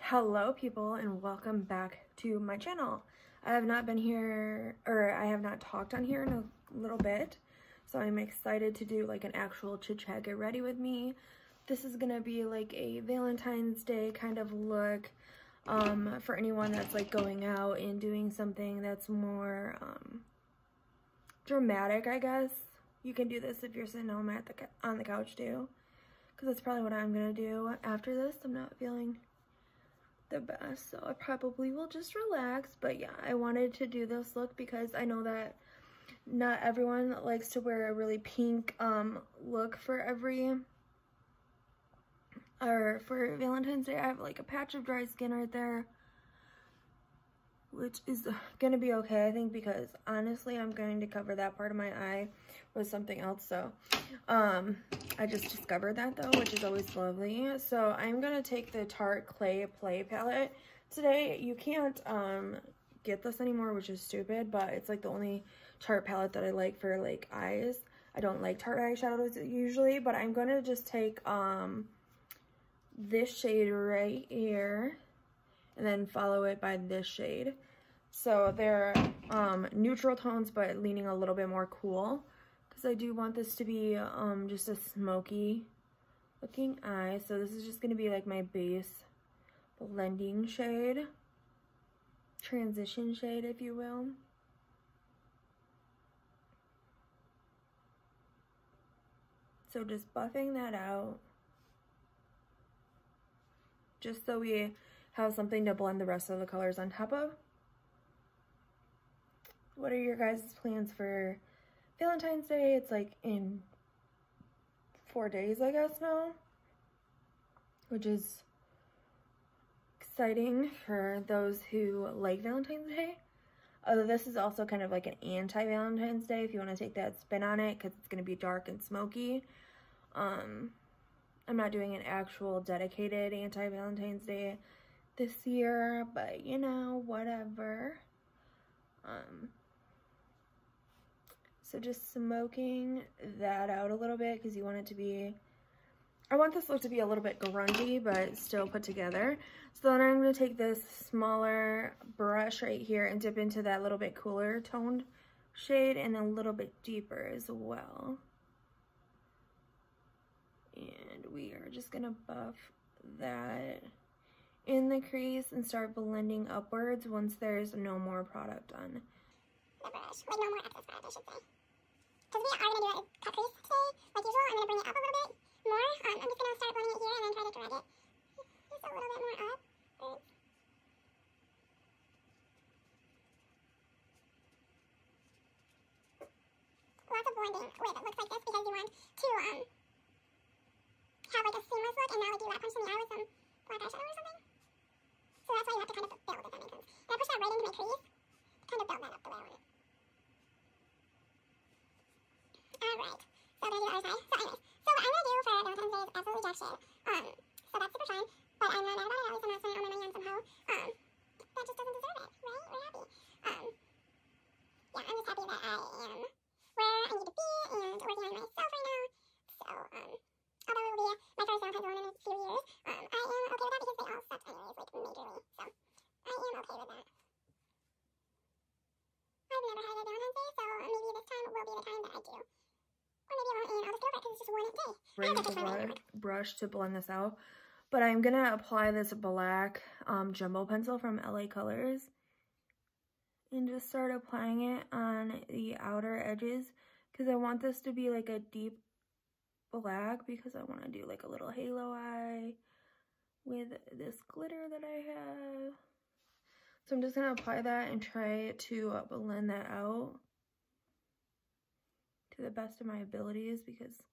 Hello people and welcome back to my channel. I have not been here, or I have not talked on here in a little bit, so I'm excited to do like an actual chit chat. Get ready with me. This is gonna be like a Valentine's Day kind of look for anyone that's like going out and doing something that's more dramatic, I guess. You can do this if you're sitting home on the couch too, because that's probably what I'm gonna do after this. I'm not feeling the best, so I probably will just relax. But yeah, I wanted to do this look because I know that not everyone likes to wear a really pink look for Valentine's Day. I have like a patch of dry skin right there, which is gonna be okay, I think, because honestly I'm going to cover that part of my eye with something else. So I just discovered that though, which is always lovely. So I'm gonna take the Tarte Clay Play palette today. You can't get this anymore, which is stupid, but it's like the only Tarte palette that I like for like eyes. I don't like Tarte eyeshadows usually, but I'm gonna just take this shade right here and then follow it by this shade. So they're neutral tones, but leaning a little bit more cool, because I do want this to be just a smoky looking eye. So this is just going to be like my base blending shade, transition shade, if you will. So just buffing that out, just so we have something to blend the rest of the colors on top of. What are your guys' plans for Valentine's Day? It's like in 4 days, I guess now, which is exciting for those who like Valentine's Day. Although this is also kind of like an anti-Valentine's Day if you want to take that spin on it, because it's going to be dark and smoky. I'm not doing an actual dedicated anti-Valentine's Day this year, but you know, whatever. So just smoking that out a little bit, because you want it to be, I want this look to be a little bit grungy but still put together. So then I'm going to take this smaller brush right here and dip into that little bit cooler toned shade and a little bit deeper as well. And we are just going to buff that in the crease and start blending upwards once there's no more product on the brush. Like no more excess product, I should say. Because we are going to do a cut crease today, like usual. I'm going to bring it up a little bit more. I'm just going to start blending it here and then try to drag it just a little bit more up. Right. Lots of blending with it looks like this, because you want to have like a seamless look and not like you got punched in the eye with some black eyeshadow or something. So that's why you have to kind of build, if that makes sense. And I push that right into my crease to kind of build that up the way I want it. Alright, so I'm going to do the other side. So anyways, so what I'm going to do for Valentine's Day is absolutely jack shit. So that's super fine, but I'm not mad about it. At least I'm not spending it on my hand somehow. That just doesn't deserve it, right? We're happy. Yeah, I'm just happy that I am where I need to be and working on myself right now. So, although it will be my first Valentine's one in a few years, I am okay with that, because they all sucked anyways, like majorly. So, I am okay with that. I've never had a Valentine's Day, so maybe this time will be the time that I do. Or maybe I won't, and I'll just go over it because it's just one day. Bring the brush to blend this out. But I'm going to apply this black jumbo pencil from LA Colors. And just start applying it on the outer edges, because I want this to be like a deep black, because I want to do like a little halo eye with this glitter that I have. So I'm just going to apply that and try to blend that out to the best of my abilities, because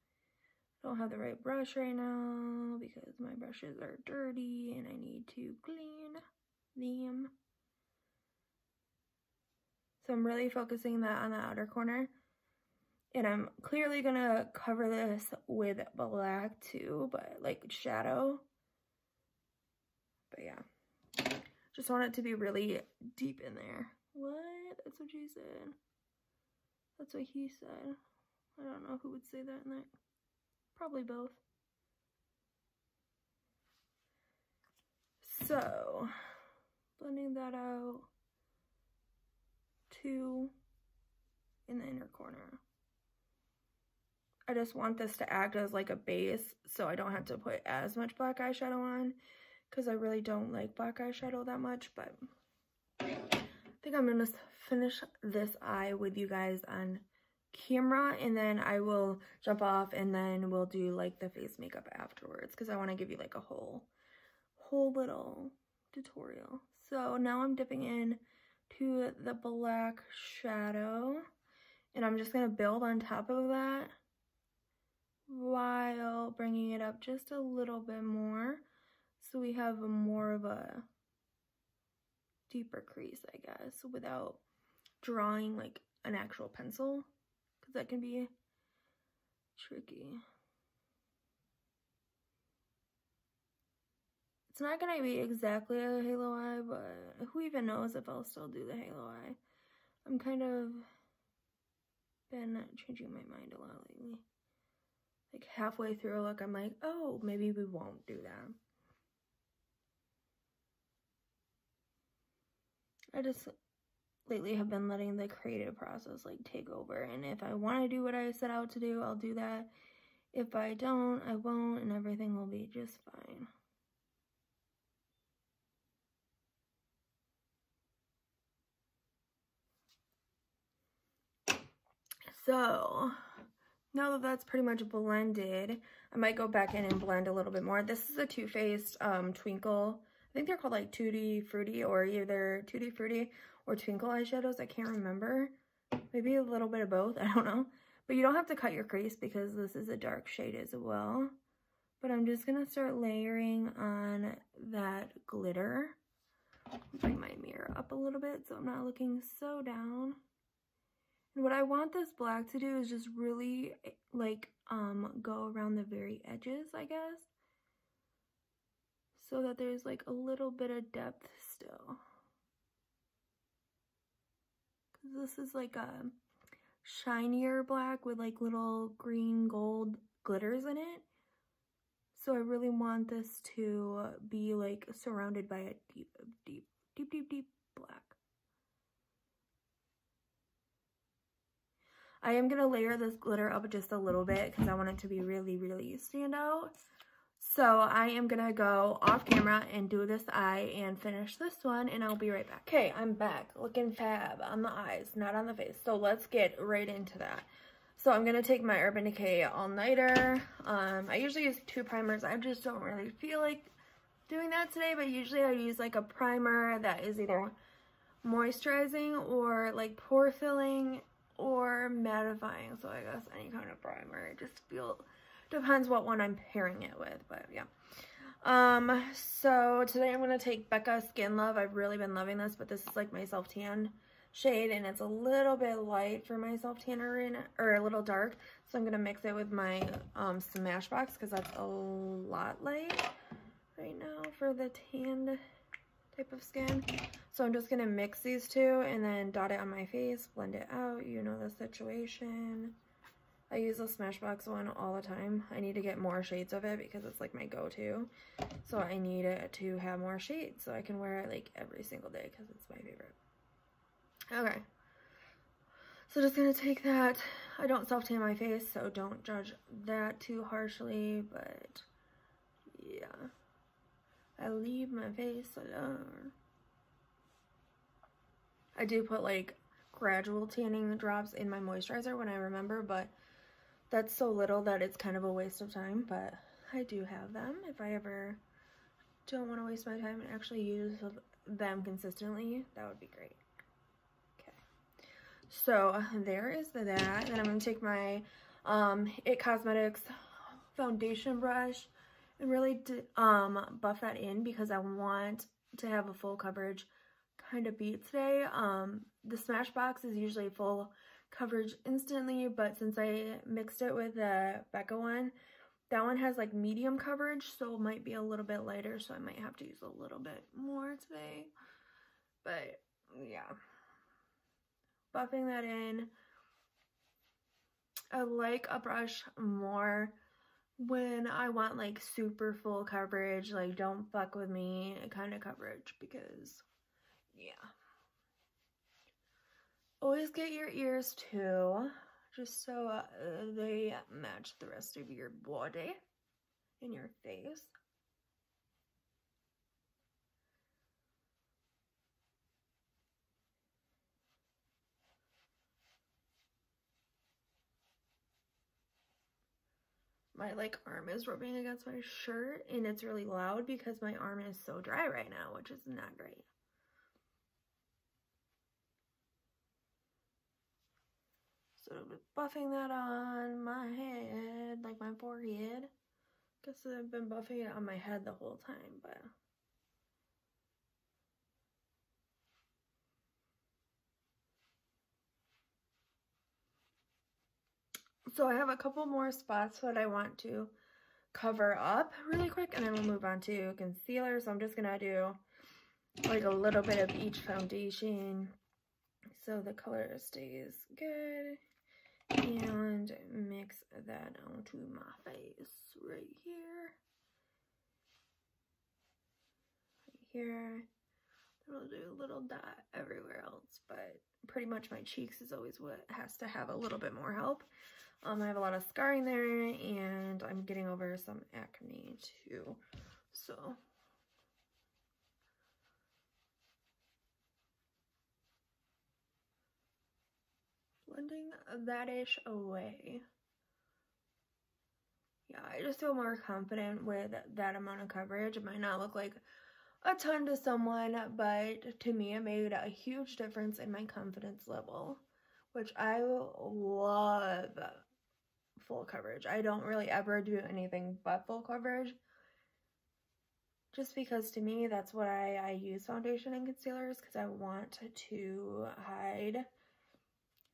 I don't have the right brush right now, because my brushes are dirty and I need to clean them. So I'm really focusing that on the outer corner. And I'm clearly going to cover this with black too, but like shadow. But yeah, just want it to be really deep in there. What? That's what she said. That's what he said. I don't know who would say that in that. Probably both. So, blending that out, 2 in the inner corner. I just want this to act as like a base so I don't have to put as much black eyeshadow on because I really don't like black eyeshadow that much, but I think I'm gonna finish this eye with you guys on camera and then I will jump off and then we'll do like the face makeup afterwards because I want to give you like a whole little tutorial. So now I'm dipping in to the black shadow and I'm just gonna build on top of that while bringing it up just a little bit more so we have more of a deeper crease, I guess, without drawing like an actual pencil because that can be tricky. It's not gonna be exactly a halo eye, but who even knows if I'll still do the halo eye. I'm kind of been changing my mind a lot lately. Like halfway through a look, I'm like, oh, maybe we won't do that. I just lately have been letting the creative process like take over, and if I want to do what I set out to do, I'll do that. If I don't, I won't, and everything will be just fine. So now that that's pretty much blended, I might go back in and blend a little bit more. This is a Too Faced Twinkle. I think they're called like Tutti Frutti or either Tutti Frutti or Twinkle eyeshadows. I can't remember. Maybe a little bit of both. I don't know. But you don't have to cut your crease because this is a dark shade as well. But I'm just going to start layering on that glitter. Bring my mirror up a little bit so I'm not looking so down. And what I want this black to do is just really like go around the very edges, I guess. So that there's like a little bit of depth still. Cause this is like a shinier black with like little green gold glitters in it. So I really want this to be like surrounded by a deep black. I am gonna layer this glitter up just a little bit because I want it to be really stand out. So I am gonna go off camera and do this eye and finish this one, and I'll be right back. Okay, I'm back, looking fab on the eyes, not on the face. So let's get right into that. So I'm gonna take my Urban Decay All Nighter. I usually use 2 primers. I just don't really feel like doing that today, but usually I use like a primer that is either moisturizing or like pore filling or mattifying. So I guess any kind of primer. It just depends what one I'm pairing it with, but yeah. So today I'm gonna take Becca Skin Love. I've really been loving this, but this is like my self tan shade, and it's a little bit light for my self tanner or a little dark. So I'm gonna mix it with my Smashbox because that's a lot light right now for the tanned type of skin. So I'm just gonna mix these two and then dot it on my face, blend it out. You know the situation. I use the Smashbox one all the time. I need to get more shades of it because it's like my go-to. So I need it to have more shades so I can wear it like every single day because it's my favorite. Okay. So just gonna take that. I don't self-tan my face, so don't judge that too harshly, but yeah. I leave my face alone. I do put like gradual tanning drops in my moisturizer when I remember, but that's so little that it's kind of a waste of time, but I do have them if I ever don't want to waste my time and actually use them consistently. That would be great. Okay, so there is that. Then I'm going to take my It Cosmetics foundation brush and really buff that in because I want to have a full coverage kind of beat today. The Smashbox is usually full coverage instantly, but since I mixed it with the Becca one, that one has like medium coverage, so it might be a little bit lighter, so I might have to use a little bit more today. But yeah, buffing that in. I like a brush more when I want like super full coverage, like don't fuck with me kind of coverage, because yeah. Always get your ears too, just so they match the rest of your body and your face. My like arm is rubbing against my shirt and it's really loud because my arm is so dry right now, which is not great. So I'm buffing that on my head, like my forehead. Guess I've been buffing it on my head the whole time, but so I have a couple more spots that I want to cover up really quick, and then we'll move on to concealer. So I'm just gonna do like a little bit of each foundation so the color stays good, and mix that onto my face right here. It'll do a little dot everywhere else, but pretty much my cheeks is always what has to have a little bit more help. I have a lot of scarring there, and I'm getting over some acne too, so blending that-ish away. Yeah, I just feel more confident with that amount of coverage. It might not look like a ton to someone, but to me it made a huge difference in my confidence level, which I love full coverage. I don't really ever do anything but full coverage, just because to me that's what I use foundation and concealers, because I want to hide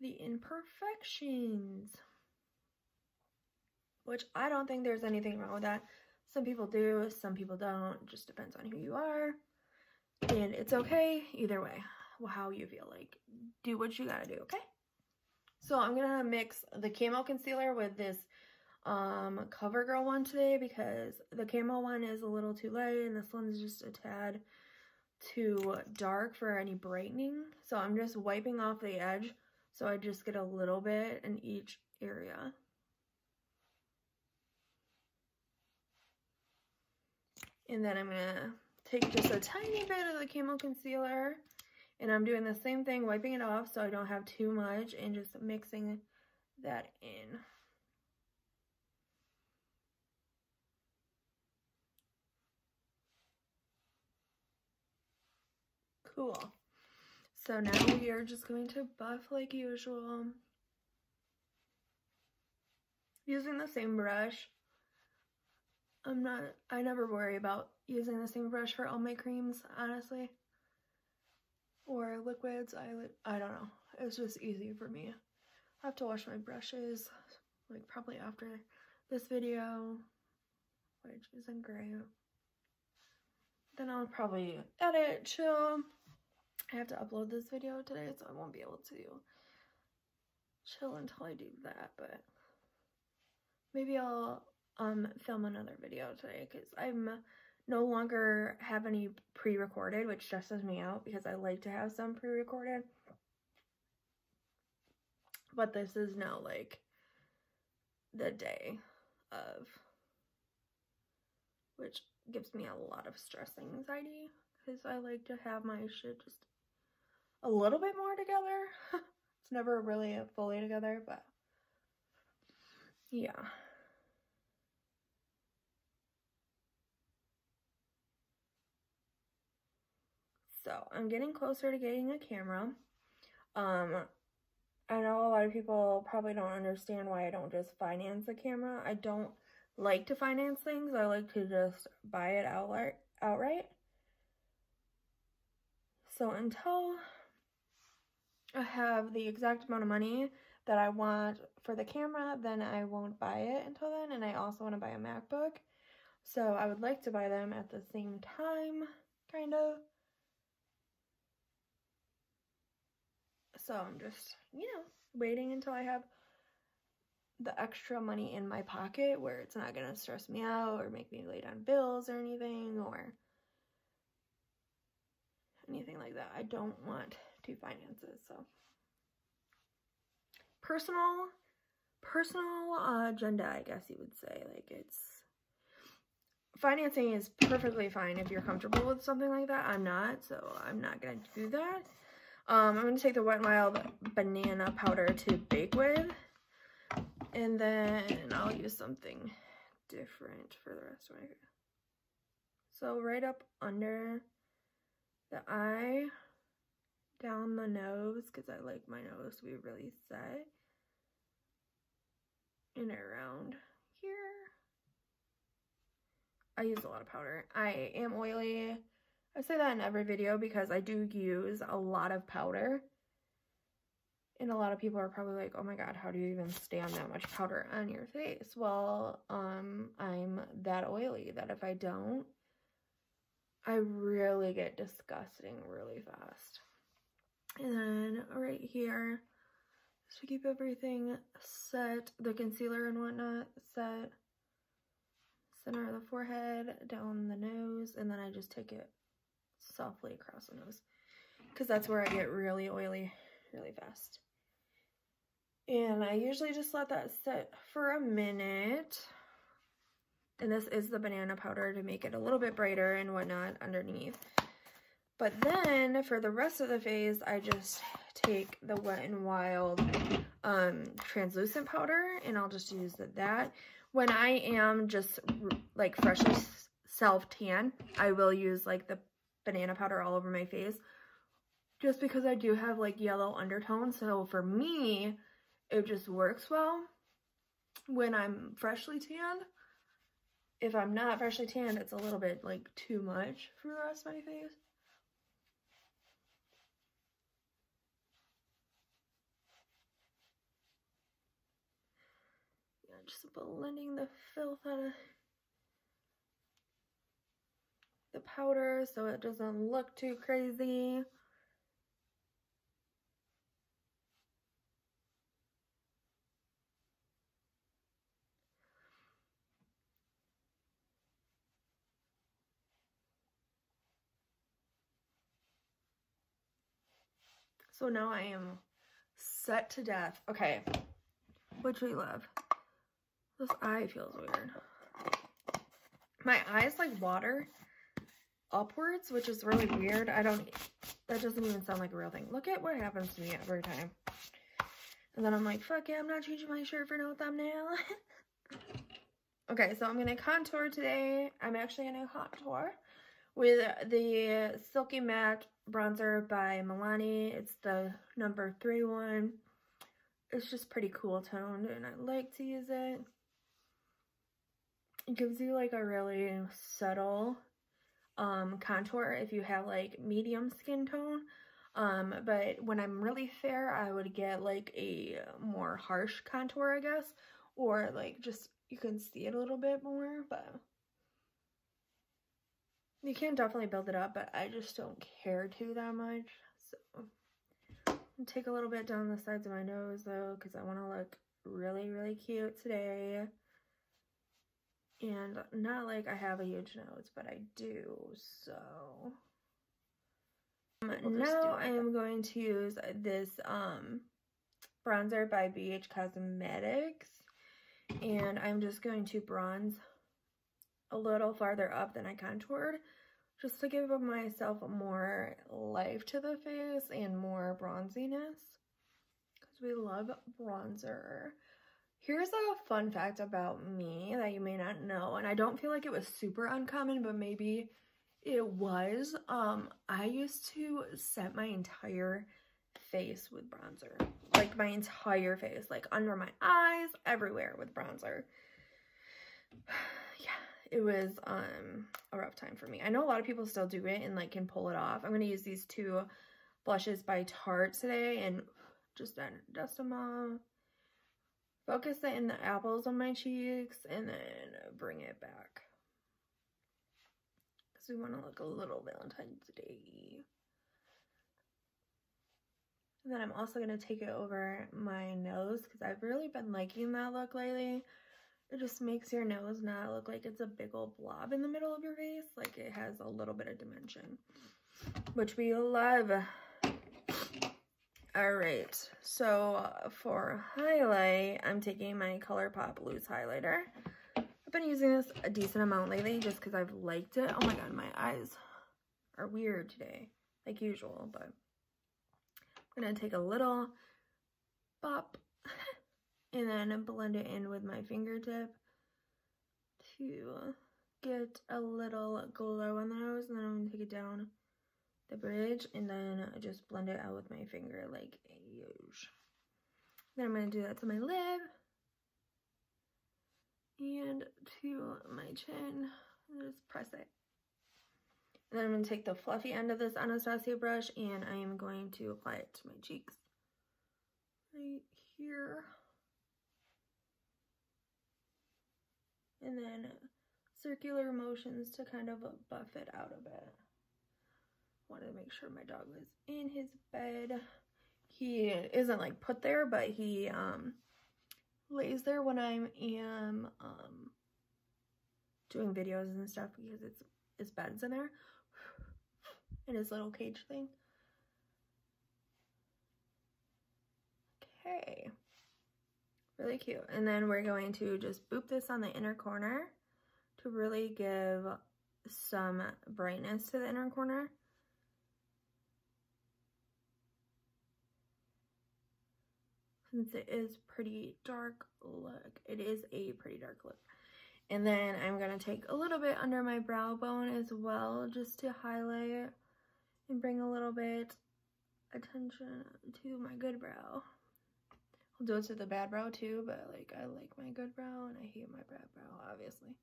the imperfections, which I don't think there's anything wrong with that. Some people do, some people don't. It just depends on who you are, and it's okay either way. How you feel, like do what you gotta do, okay? So I'm gonna mix the camo concealer with this CoverGirl one today, because the camo one is a little too light and this one is just a tad too dark for any brightening. So I'm just wiping off the edge so I just get a little bit in each area. And then I'm gonna take just a tiny bit of the camo concealer, and I'm doing the same thing, wiping it off so I don't have too much, and just mixing that in. Cool. So now we are just going to buff like usual, using the same brush. I never worry about using the same brush for all my creams, honestly, or liquids. I don't know, it's just easy for me. I have to wash my brushes like probably after this video, which isn't great. Then I'll probably edit, chill. I have to upload this video today, so I won't be able to chill until I do that, but maybe I'll film another video today, because I'm no longer have any pre-recorded, which stresses me out because I like to have some pre-recorded. But this is now like the day of, which gives me a lot of stress and anxiety, because I like to have my shit just a little bit more together. It's never really fully together, but yeah. So I'm getting closer to getting a camera. I know a lot of people probably don't understand why I don't just finance a camera. I don't like to finance things. I like to just buy it outright. So until I have the exact amount of money that I want for the camera, then I won't buy it until then. And I also want to buy a MacBook. So I would like to buy them at the same time, kind of. So I'm just, waiting until I have the extra money in my pocket where it's not going to stress me out or make me late on bills or anything like that. I don't want to finance it. So personal agenda, I guess you would say. Like, it's financing is perfectly fine if you're comfortable with something like that. I'm not, so I'm not gonna do that. I'm gonna take the Wet n Wild banana powder to bake with, and then I'll use something different for the rest of my hair. So right up under the eye, down the nose, because I like my nose to be really set, and around here. I use a lot of powder. I am oily. I say that in every video because I do use a lot of powder. And a lot of people are probably like, oh my god, how do you even stand that much powder on your face? Well, I'm that oily that if I don't, I really get disgusting really fast. And then right here, just to keep everything set, the concealer and whatnot set, center of the forehead, down the nose, and then I just take it softly across the nose because that's where I get really oily really fast. And I usually just let that sit for a minute. And this is the banana powder to make it a little bit brighter and whatnot underneath. But then for the rest of the face, I just take the Wet n Wild translucent powder, and I'll just use that. When I am just like freshly self-tan, I will use like the banana powder all over my face just because I do have like yellow undertones. So for me, it just works well when I'm freshly tanned. If I'm not freshly tanned, it's a little bit like too much for the rest of my face. Yeah, just blending the filth out of the powder so it doesn't look too crazy. So now I am set to death. Okay, which we love. This eye feels weird. My eyes like water upwards, which is really weird. That doesn't even sound like a real thing. Look at what happens to me every time. And then I'm like, fuck yeah, I'm not changing my shirt for no thumbnail. Okay, so I'm gonna contour today. I'm actually gonna contour with the Silky Matte bronzer by Milani. It's the number 3 one. It's just pretty cool toned, and I like to use it. It gives you like a really subtle contour if you have like medium skin tone. But when I'm really fair, I would get like a more harsh contour, I guess, or like just you can see it a little bit more, but you can definitely build it up, but I just don't care to that much. So I'll take a little bit down the sides of my nose though, because I want to look really, really cute today. And not like I have a huge nose, but I do, so now I am going to use this bronzer by BH Cosmetics, and I'm just going to bronze a little farther up than I contoured, just to give myself more life to the face and more bronziness, because we love bronzer. Here's a fun fact about me that you may not know, and I don't feel like it was super uncommon, but maybe it was. I used to set my entire face with bronzer. Like my entire face, like under my eyes, everywhere with bronzer. Yeah, it was a rough time for me. I know a lot of people still do it and like can pull it off. I'm going to use these 2 blushes by Tarte today and just dust them off. Focus it in the apples on my cheeks and then bring it back. Because we want to look a little Valentine's Day. And then I'm also going to take it over my nose because I've really been liking that look lately. It just makes your nose not look like it's a big old blob in the middle of your face. Like it has a little bit of dimension, which we love. All right, so for highlight, I'm taking my ColourPop loose highlighter. I've been using this a decent amount lately just because I've liked it. Oh my god, my eyes are weird today, like usual, but I'm gonna take a little pop and then blend it in with my fingertip to get a little glow on the nose, and then I'm gonna take it down the bridge and then just blend it out with my finger like usual. Then I'm gonna do that to my lip and to my chin and just press it. And then I'm gonna take the fluffy end of this Anastasia brush and I am going to apply it to my cheeks right here. And then circular motions to kind of buff it out a bit. Wanted to make sure my dog was in his bed. He isn't like put there, but he lays there when I am doing videos and stuff because his bed's in there in his little cage thing. Okay, really cute. And then we're going to just boop this on the inner corner to really give some brightness to the inner corner. Since it is pretty dark look. It is a pretty dark look. And then I'm going to take a little bit under my brow bone as well, just to highlight and bring a little bit attention to my good brow. I'll do it to the bad brow too, but like I like my good brow and I hate my bad brow, obviously.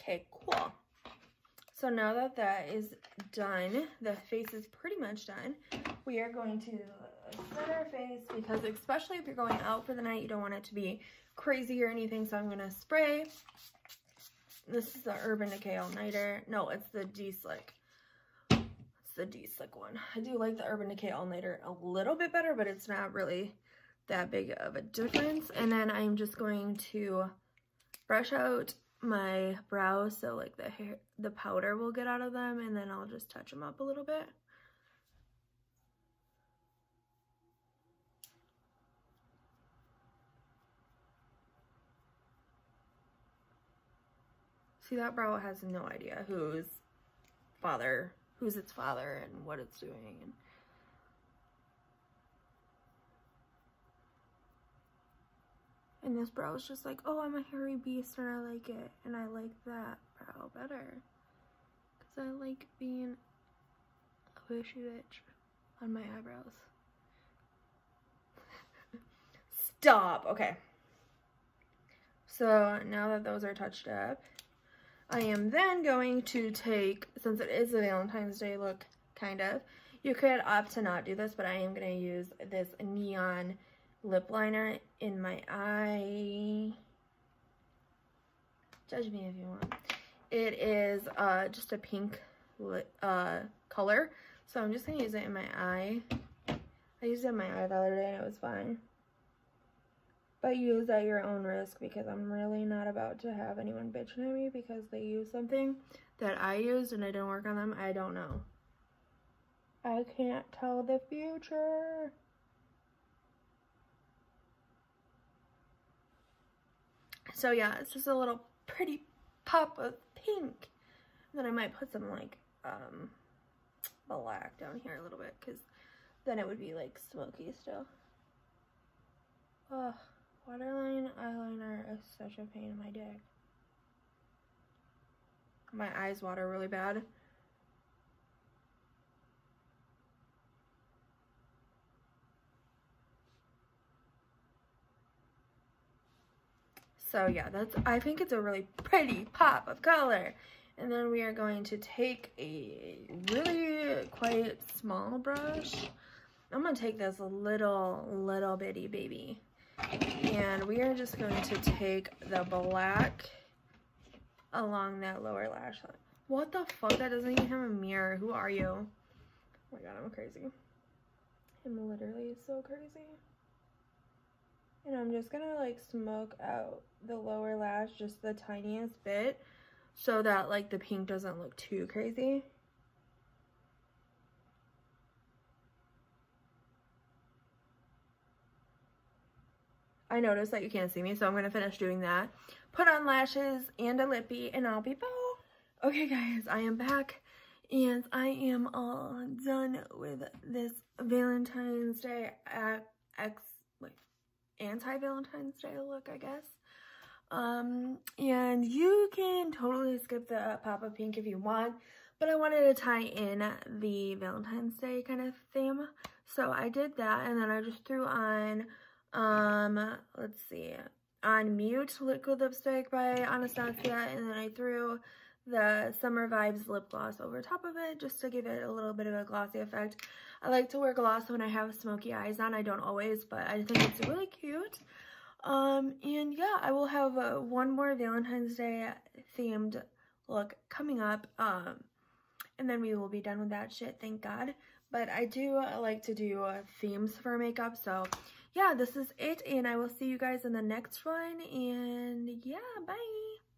Okay, cool. So now that that is done, the face is pretty much done. We are going to set our face because especially if you're going out for the night, you don't want it to be crazy or anything. So I'm going to spray. This is the Urban Decay All Nighter. No, it's the D-Slick. It's the D-Slick one. I do like the Urban Decay All Nighter a little bit better, but it's not really that big of a difference. And then I'm just going to brush out my brows so like the powder will get out of them, and then I'll just touch them up a little bit. See, that brow has no idea who's its father and what it's doing. And this brow is just like, oh, I'm a hairy beast and I like it. And I like that brow better. Because I like being a wishy bitch on my eyebrows. Stop. Okay. So now that those are touched up, I am then going to take, since it is a Valentine's Day look, kind of, you could opt to not do this, but I am going to use this neon lip liner in my eye. Judge me if you want. It is just a pink color, so I'm just going to use it in my eye. I used it in my eye the other day and it was fine. But use at your own risk because I'm really not about to have anyone bitching at me because they use something that I used and it didn't work on them. I don't know. I can't tell the future. So yeah, it's just a little pretty pop of pink. And then I might put some like black down here a little bit because then it would be like smoky still. Ugh. Waterline eyeliner is such a pain in my dick. My eyes water really bad. So yeah, I think it's a really pretty pop of color. And then we are going to take a really quite small brush. I'm gonna take this little bitty baby And we are just going to take the black along that lower lash line. What the fuck? That doesn't even have a mirror. Who are you? Oh my god, I'm crazy. I'm literally so crazy. And I'm just gonna like smoke out the lower lash just the tiniest bit so that like the pink doesn't look too crazy. I noticed that you can't see me, so I'm gonna finish doing that. Put on lashes and a lippy, and I'll be back. Okay guys, I am back, and I am all done with this Valentine's Day anti-Valentine's Day look, I guess. And you can totally skip the pop of pink if you want, but I wanted to tie in the Valentine's Day kind of theme, so I did that. And then I just threw on let's see, on Mute liquid lipstick by Anastasia, and then I threw the Summer Vibes lip gloss over top of it just to give it a little bit of a glossy effect. I like to wear gloss when I have smoky eyes on. I don't always, but I think it's really cute. And yeah, I will have one more Valentine's Day themed look coming up, and then we will be done with that shit, thank God. But I do like to do themes for makeup, so yeah, this is it, and I will see you guys in the next one, and yeah, bye!